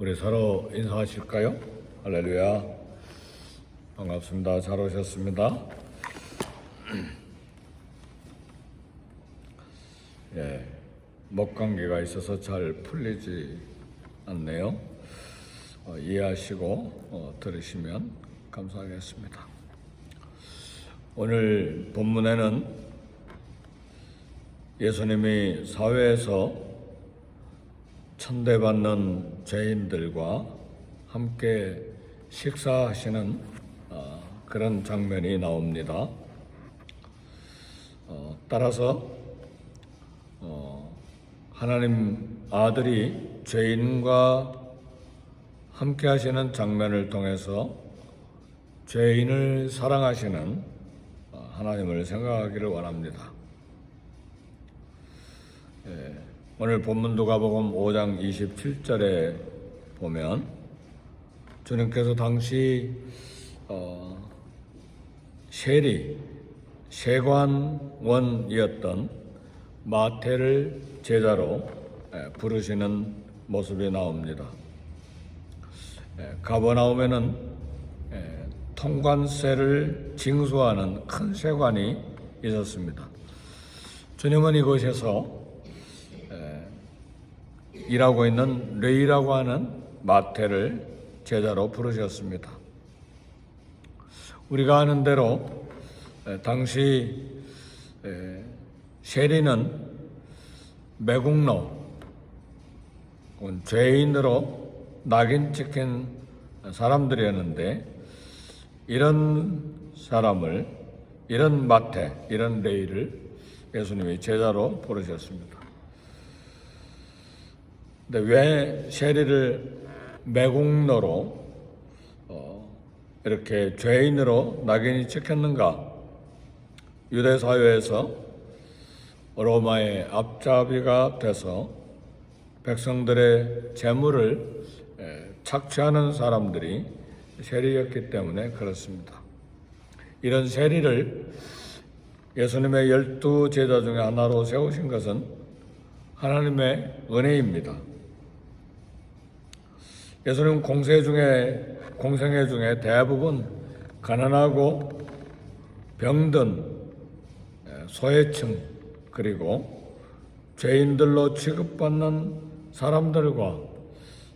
우리 서로 인사하실까요? 할렐루야. 반갑습니다. 잘 오셨습니다. 예, 목 감기가 있어서 잘 풀리지 않네요. 이해하시고 들으시면 감사하겠습니다. 오늘 본문에는 예수님이 사회에서 천대받는 죄인들과 함께 식사하시는 그런 장면이 나옵니다. 따라서 하나님 아들이 죄인과 함께 하시는 장면을 통해서 죄인을 사랑하시는 하나님을 생각하기를 원합니다. 오늘 본문 누가복음 5장 27절에 보면 주님께서 당시 세관원이었던 마태를 제자로 부르시는 모습이 나옵니다. 가버나움에는 통관세를 징수하는 큰 세관이 있었습니다. 주님은 이곳에서 일하고 있는 레위라고 하는 마태를 제자로 부르셨습니다. 우리가 아는 대로 당시 세리는 매국노, 죄인으로 낙인 찍힌 사람들이었는데 이런 사람을, 이런 마태, 이런 레위를 예수님이 제자로 부르셨습니다. 근데 왜 세리를 매국노로 이렇게 죄인으로 낙인이 찍혔는가? 유대 사회에서 로마의 앞잡이가 돼서 백성들의 재물을 착취하는 사람들이 세리였기 때문에 그렇습니다. 이런 세리를 예수님의 12 제자 중에 하나로 세우신 것은 하나님의 은혜입니다. 예수님 공생애 중에 대부분 가난하고 병든 소외층 그리고 죄인들로 취급받는 사람들과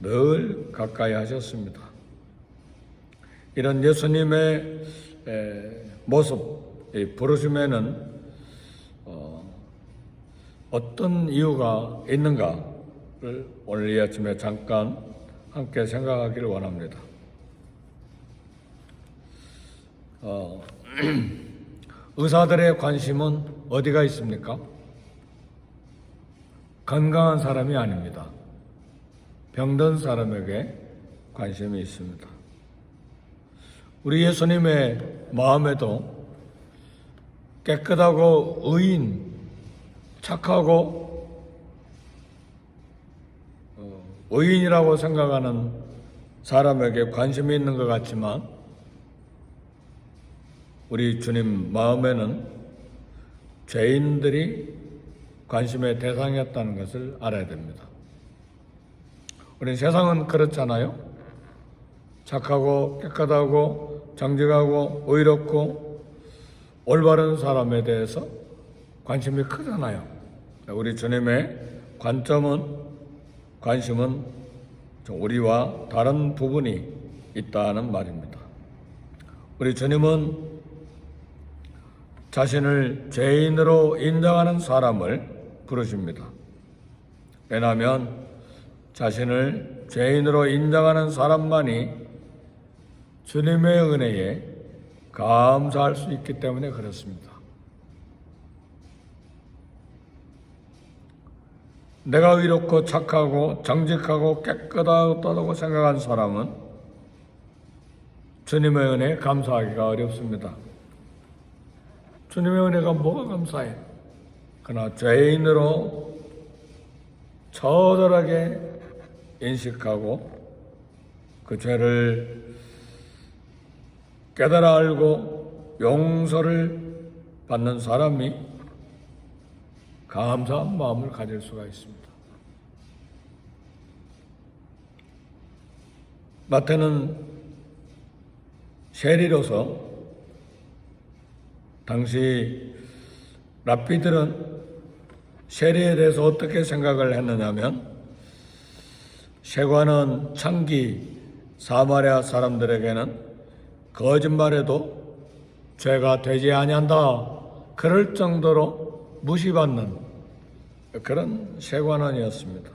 늘 가까이 하셨습니다. 이런 예수님의 모습, 부르심에는 어떤 이유가 있는가를 오늘 이 아침에 잠깐 함께 생각하기를 원합니다. 의사들의 관심은 어디가 있습니까? 건강한 사람이 아닙니다. 병든 사람에게 관심이 있습니다. 우리 예수님의 마음에도 깨끗하고 의인, 착하고 의인이라고 생각하는 사람에게 관심이 있는 것 같지만 우리 주님 마음에는 죄인들이 관심의 대상이었다는 것을 알아야 됩니다. 우리 세상은 그렇잖아요. 착하고 깨끗하고 정직하고 의롭고 올바른 사람에 대해서 관심이 크잖아요. 우리 주님의 관심은 우리와 다른 부분이 있다는 말입니다. 우리 주님은 자신을 죄인으로 인정하는 사람을 부르십니다. 왜냐하면 자신을 죄인으로 인정하는 사람만이 주님의 은혜에 감사할 수 있기 때문에 그렇습니다. 내가 의롭고 착하고 정직하고 깨끗하다고 생각한 사람은 주님의 은혜에 감사하기가 어렵습니다. 주님의 은혜가 뭐가 감사해? 그러나 죄인으로 처절하게 인식하고 그 죄를 깨달아 알고 용서를 받는 사람이 감사한 마음을 가질 수가 있습니다. 마태는 세리로서 당시 랍비들은 세리에 대해서 어떻게 생각을 했느냐면, 세관은 창기 사마리아 사람들에게는 거짓말해도 죄가 되지 아니한다, 그럴 정도로 무시받는 그런 세관원이었습니다.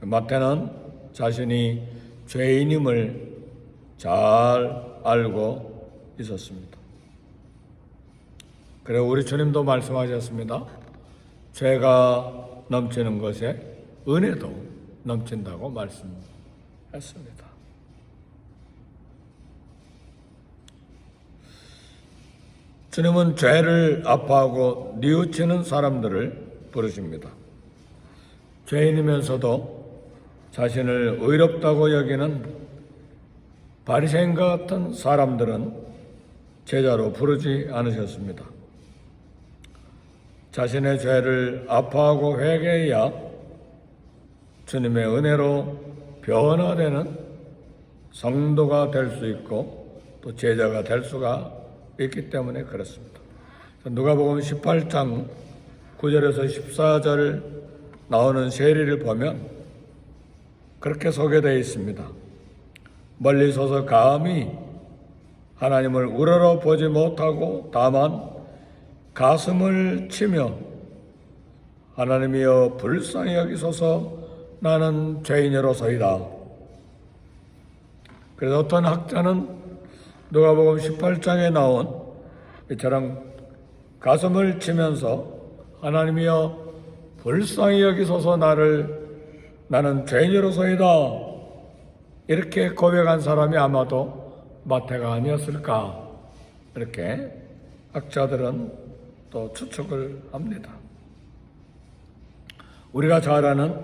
마태는 자신이 죄인임을 잘 알고 있었습니다. 그리고 우리 주님도 말씀하셨습니다. 죄가 넘치는 것에 은혜도 넘친다고 말씀했습니다. 주님은 죄를 아파하고 뉘우치는 사람들을 부르십니다. 죄인이면서도 자신을 의롭다고 여기는 바리새인과 같은 사람들은 제자로 부르지 않으셨습니다. 자신의 죄를 아파하고 회개해야 주님의 은혜로 변화되는 성도가 될 수 있고 또 제자가 될 수가 있기 때문에 그렇습니다. 누가복음 18장 9절에서 14절 나오는 세리를 보면 그렇게 소개되어 있습니다. 멀리 서서 감히 하나님을 우러러 보지 못하고 다만 가슴을 치며 하나님이여 불쌍히 여기소서 나는 죄인으로서이다. 그래서 어떤 학자는 누가복음 18장에 나온 이처럼 가슴을 치면서 하나님이여 불쌍히 여기소서 나는 죄인으로서이다, 이렇게 고백한 사람이 아마도 마태가 아니었을까, 이렇게 학자들은 또 추측을 합니다. 우리가 잘 아는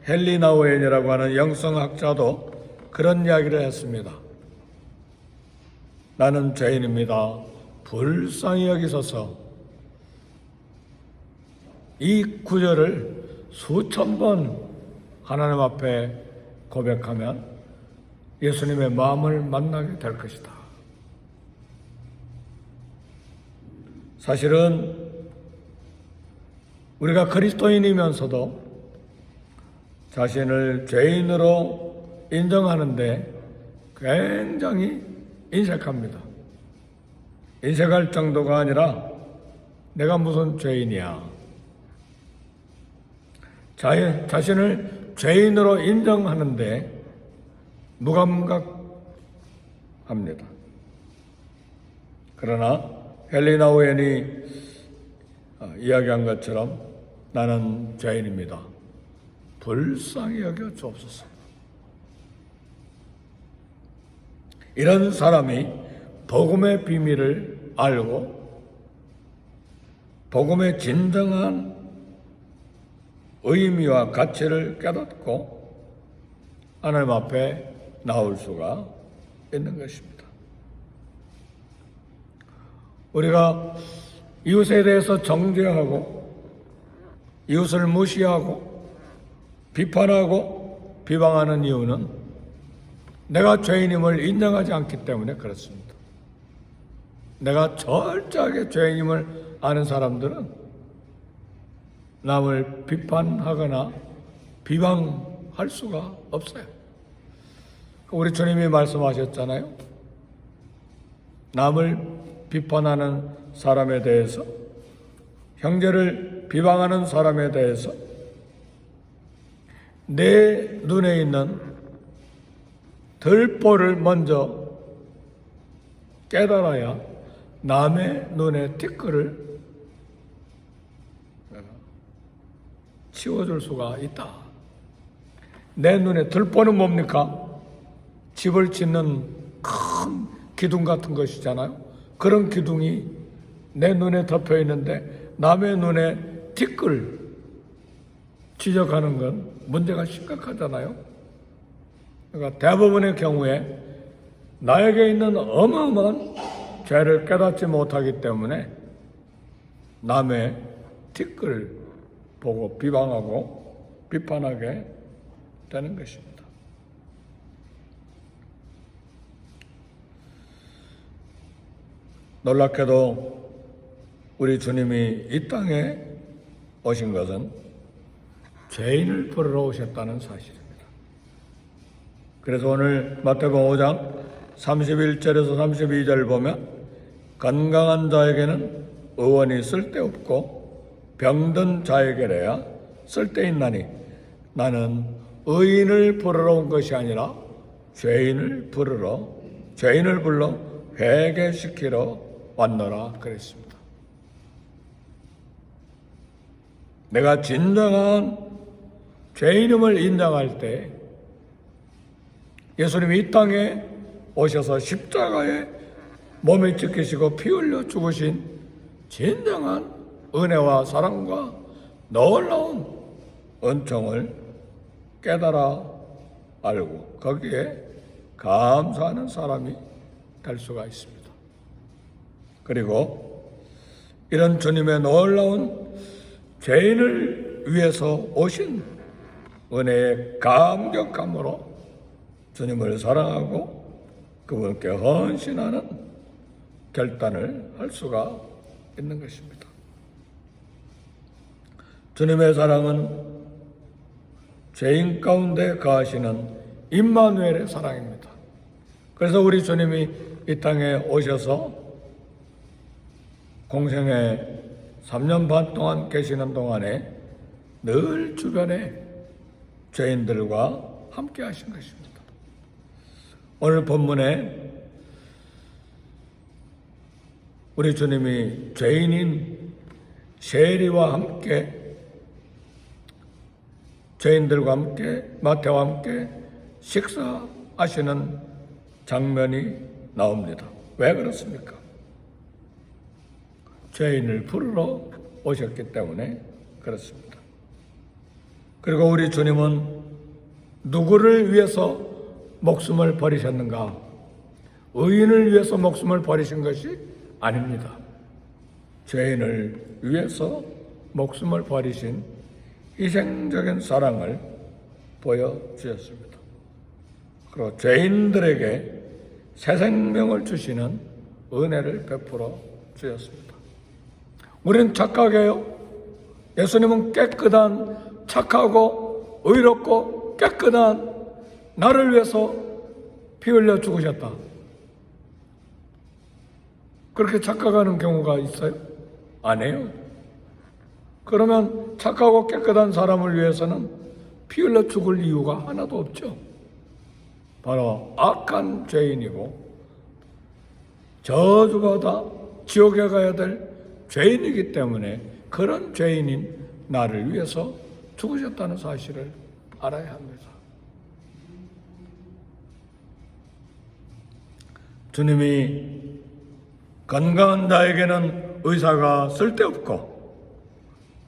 헨리 나우엔이라고 하는 영성학자도 그런 이야기를 했습니다. 나는 죄인입니다. 불쌍히 여기소서. 이 구절을 수천 번 하나님 앞에 고백하면 예수님의 마음을 만나게 될 것이다. 사실은 우리가 그리스도인이면서도 자신을 죄인으로 인정하는데 굉장히 인색합니다. 인색할 정도가 아니라 내가 무슨 죄인이야. 자신을 죄인으로 인정하는데 무감각합니다. 그러나 헨리 나우엔이 이야기한 것처럼 나는 죄인입니다. 불쌍히 여겨 주옵소서. 이런 사람이 복음의 비밀을 알고 복음의 진정한 의미와 가치를 깨닫고 하나님 앞에 나올 수가 있는 것입니다. 우리가 이웃에 대해서 정죄하고 이웃을 무시하고 비판하고 비방하는 이유는 내가 죄인임을 인정하지 않기 때문에 그렇습니다. 내가 철저하게 죄인임을 아는 사람들은 남을 비판하거나 비방할 수가 없어요. 우리 주님이 말씀하셨잖아요. 남을 비판하는 사람에 대해서, 형제를 비방하는 사람에 대해서 내 눈에 있는 들보를 먼저 깨달아야 남의 눈에 티끌을 치워줄 수가 있다. 내 눈에 들보는 뭡니까? 집을 짓는 큰 기둥 같은 것이잖아요. 그런 기둥이 내 눈에 덮여 있는데 남의 눈에 티끌 지적하는 건 문제가 심각하잖아요. 그러니까 대부분의 경우에 나에게 있는 어마어마한 죄를 깨닫지 못하기 때문에 남의 티끌 보고 비방하고 비판하게 되는 것입니다. 놀랍게도 우리 주님이 이 땅에 오신 것은 죄인을 부르러 오셨다는 사실입니다. 그래서 오늘 마태복음 5장 31절에서 32절 보면 건강한 자에게는 의원이 쓸데없고 병든 자에게라야 쓸데있나니 나는 의인을 부르러 온 것이 아니라 죄인을 불러 회개시키러 왔노라 그랬습니다. 내가 진정한 죄인임을 인정할 때 예수님이 이 땅에 오셔서 십자가에 몸을 지키시고 피 흘려 죽으신 진정한 은혜와 사랑과 놀라운 은총을 깨달아 알고 거기에 감사하는 사람이 될 수가 있습니다. 그리고 이런 주님의 놀라운 죄인을 위해서 오신 은혜의 감격함으로 주님을 사랑하고 그분께 헌신하는 결단을 할 수가 있는 것입니다. 주님의 사랑은 죄인 가운데 거하시는 임마누엘의 사랑입니다. 그래서 우리 주님이 이 땅에 오셔서 공생에 3년 반 동안 계시는 동안에 늘 주변에 죄인들과 함께 하신 것입니다. 오늘 본문에 우리 주님이 죄인인 세리와 함께 죄인들과 함께 마태와 함께 식사하시는 장면이 나옵니다. 왜 그렇습니까? 죄인을 부르러 오셨기 때문에 그렇습니다. 그리고 우리 주님은 누구를 위해서 목숨을 버리셨는가? 의인을 위해서 목숨을 버리신 것이 아닙니다. 죄인을 위해서 목숨을 버리신 희생적인 사랑을 보여주셨습니다. 그리고 죄인들에게 새 생명을 주시는 은혜를 베풀어 주셨습니다. 우리는 착하게요. 예수님은 깨끗한, 착하고 의롭고 깨끗한 나를 위해서 피 흘려 죽으셨다. 그렇게 착각하는 경우가 있어요? 아니에요. 그러면 착하고 깨끗한 사람을 위해서는 피 흘려 죽을 이유가 하나도 없죠. 바로 악한 죄인이고 저주받아 지옥에 가야 될 죄인이기 때문에 그런 죄인인 나를 위해서 죽으셨다는 사실을 알아야 합니다. 주님이 건강한 자에게는 의사가 쓸데없고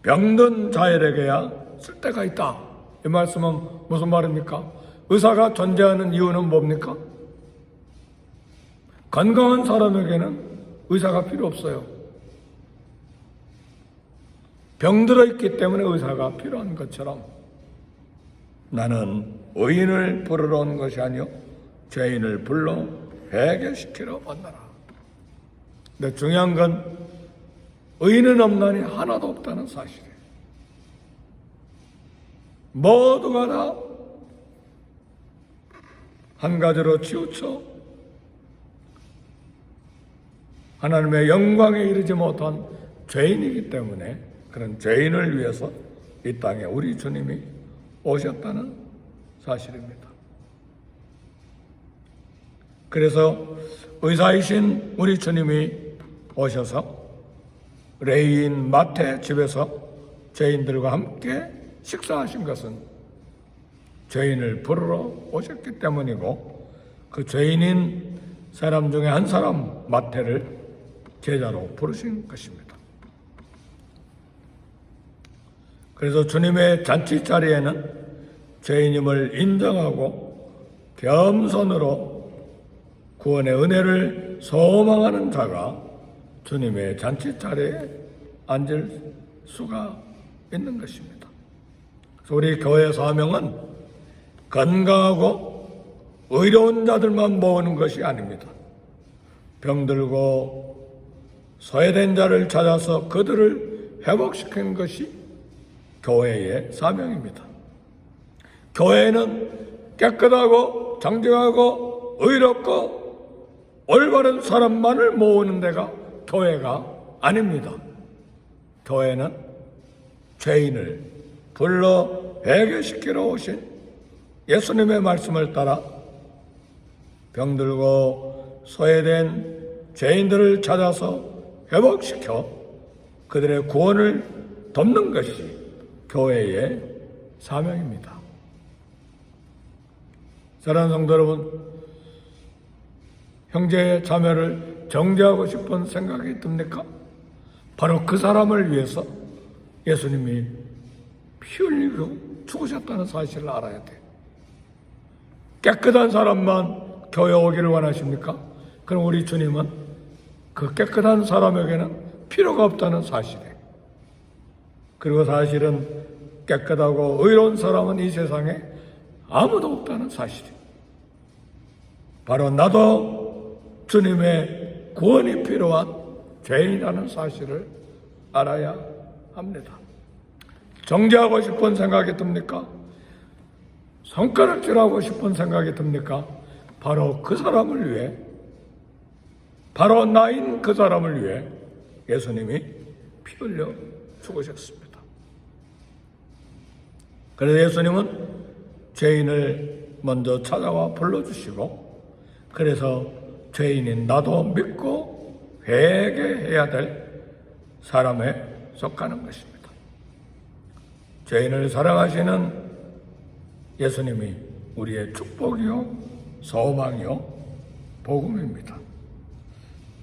병든 자에게야 쓸데가 있다. 이 말씀은 무슨 말입니까? 의사가 존재하는 이유는 뭡니까? 건강한 사람에게는 의사가 필요 없어요. 병들어 있기 때문에 의사가 필요한 것처럼 나는 의인을 부르러 온 것이 아니요 죄인을 불러 회개시키러 왔노라. 근데 중요한 건 의인은 없나니 하나도 없다는 사실이에요. 모두가 다 한 가지로 치우쳐 하나님의 영광에 이르지 못한 죄인이기 때문에 그런 죄인을 위해서 이 땅에 우리 주님이 오셨다는 사실입니다. 그래서 의사이신 우리 주님이 오셔서 레위인 마태 집에서 죄인들과 함께 식사하신 것은 죄인을 부르러 오셨기 때문이고 그 죄인인 사람 중에 한 사람 마태를 제자로 부르신 것입니다. 그래서 주님의 잔치 자리에는 죄인임을 인정하고 겸손으로 구원의 은혜를 소망하는 자가 주님의 잔치 자리에 앉을 수가 있는 것입니다. 그래서 우리 교회 사명은 건강하고 의로운 자들만 모으는 것이 아닙니다. 병들고 소외된 자를 찾아서 그들을 회복시키는 것이 교회의 사명입니다. 교회는 깨끗하고 정직하고 의롭고 올바른 사람만을 모으는 데가 교회가 아닙니다. 교회는 죄인을 불러 회개시키러 오신 예수님의 말씀을 따라 병들고 소외된 죄인들을 찾아서 회복시켜 그들의 구원을 돕는 것이 교회의 사명입니다. 사랑하는 성도 여러분, 형제 자매를 정죄하고 싶은 생각이 듭니까? 바로 그 사람을 위해서 예수님이 피 흘리고 죽으셨다는 사실을 알아야 돼. 깨끗한 사람만 교회 오기를 원하십니까? 그럼 우리 주님은 그 깨끗한 사람에게는 필요가 없다는 사실이에요. 그리고 사실은 깨끗하고 의로운 사람은 이 세상에 아무도 없다는 사실이에요. 바로 나도 주님의 구원이 필요한 죄인이라는 사실을 알아야 합니다. 정죄하고 싶은 생각이 듭니까? 손가락질하고 싶은 생각이 듭니까? 바로 그 사람을 위해, 바로 나인 그 사람을 위해 예수님이 피 흘려 죽으셨습니다. 그래서 예수님은 죄인을 먼저 찾아와 불러주시고, 그래서 죄인인 나도 믿고 회개해야 될 사람에 속하는 것입니다. 죄인을 사랑하시는 예수님이 우리의 축복이요, 소망이요, 복음입니다.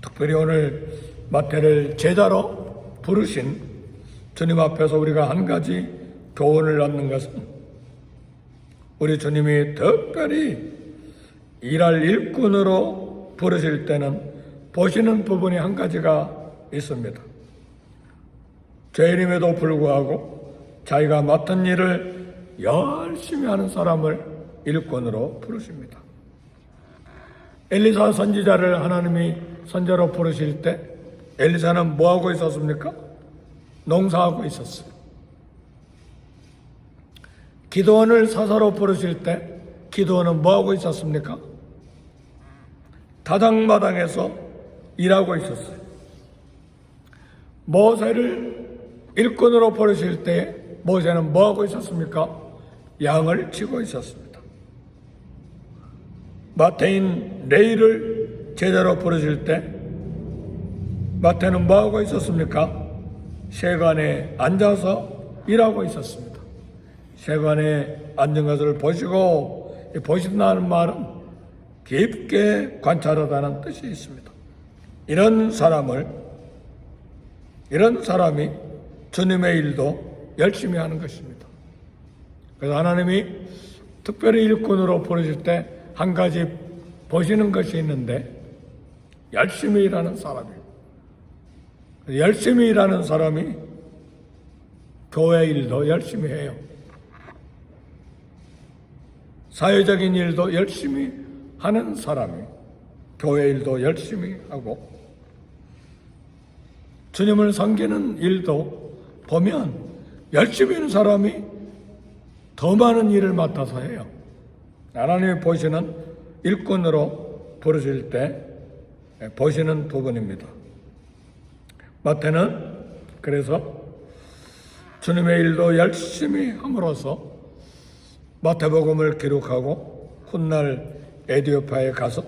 특별히 오늘 마태를 제자로 부르신 주님 앞에서 우리가 한 가지 교훈을 얻는 것은, 우리 주님이 특별히 일할 일꾼으로 부르실 때는 보시는 부분이 한 가지가 있습니다. 죄인임에도 불구하고 자기가 맡은 일을 열심히 하는 사람을 일꾼으로 부르십니다. 엘리사 선지자를 하나님이 선지자로 부르실 때 엘리사는 뭐하고 있었습니까? 농사하고 있었어요. 기드온을 사사로 부르실 때 기드온은 뭐하고 있었습니까? 다장마당에서 일하고 있었어요. 모세를 일꾼으로 부르실 때 모세는 뭐하고 있었습니까? 양을 치고 있었습니다. 마태인 레위를 제자로 부르실 때 마태는 뭐하고 있었습니까? 세관에 앉아서 일하고 있었습니다. 세관에 앉은 것을 보시고, 보신다는 말은 깊게 관찰하다는 뜻이 있습니다. 이런 사람이 주님의 일도 열심히 하는 것입니다. 그래서 하나님이 특별히 일꾼으로 부르실 때 한 가지 보시는 것이 있는데, 열심히 일하는 사람이에요. 열심히 일하는 사람이 교회 일도 열심히 해요. 사회적인 일도 열심히 하는 사람이 교회 일도 열심히 하고, 주님을 섬기는 일도 보면 열심히 하는 사람이 더 많은 일을 맡아서 해요. 하나님이 보시는 일꾼으로 부르실 때 보시는 부분입니다. 마태는 그래서 주님의 일도 열심히 함으로써 마태복음을 기록하고 훗날 에디오피아에 가서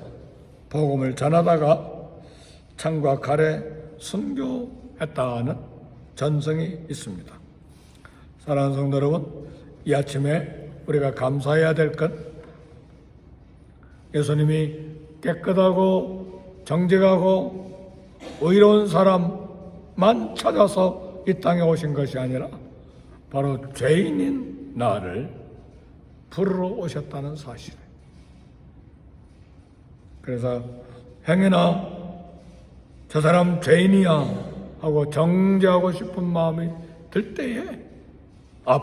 복음을 전하다가 창과 칼에 순교했다는 전성이 있습니다. 사랑하는 성도 여러분, 이 아침에 우리가 감사해야 될 것, 예수님이 깨끗하고 정직하고 의로운 사람만 찾아서 이 땅에 오신 것이 아니라 바로 죄인인 나를 부르러 오셨다는 사실이에요. 그래서 행여나 저 사람 죄인이야 하고 정죄하고 싶은 마음이 들 때에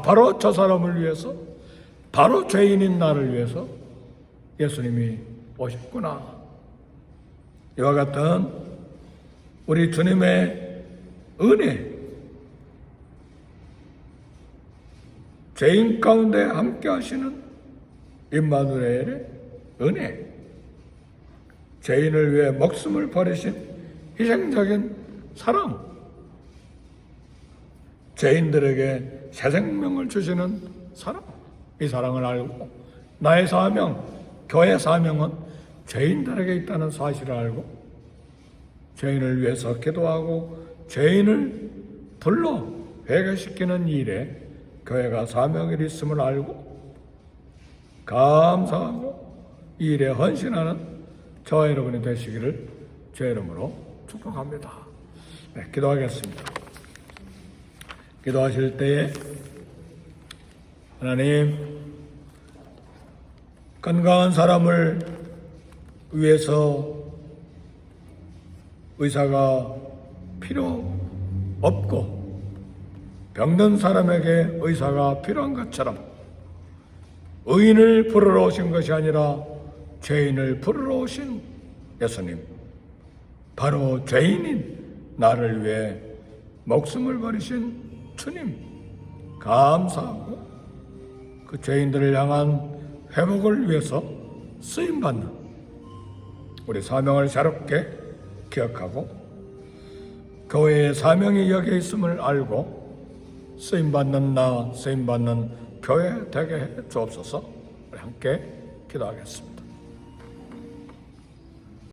바로 저 사람을 위해서, 바로 죄인인 나를 위해서 예수님이 오셨구나. 이와 같은 우리 주님의 은혜, 죄인 가운데 함께 하시는 임마누엘의 은혜, 죄인을 위해 목숨을 버리신 희생적인 사랑, 죄인들에게 새 생명을 주시는 사랑, 이 사랑을 알고 나의 사명, 교회 사명은 죄인들에게 있다는 사실을 알고 죄인을 위해서 기도하고 죄인을 불러 회개시키는 일에 교회가 사명이 있음을 알고 감사하고 이 일에 헌신하는 저와 여러분이 되시기를 제 이름으로 축복합니다. 네, 기도하겠습니다. 기도하실 때에 하나님, 건강한 사람을 위해서 의사가 필요 없고 병든 사람에게 의사가 필요한 것처럼 의인을 부르러 오신 것이 아니라 죄인을 부르러 오신 예수님, 바로 죄인인 나를 위해 목숨을 버리신 주님, 감사하고 그 죄인들을 향한 회복을 위해서 쓰임받는 우리 사명을 새롭게 기억하고 교회의 사명이 여기에 있음을 알고 쓰임받는 나, 쓰임받는 교회 되게 해 주옵소서. 우리 함께 기도하겠습니다.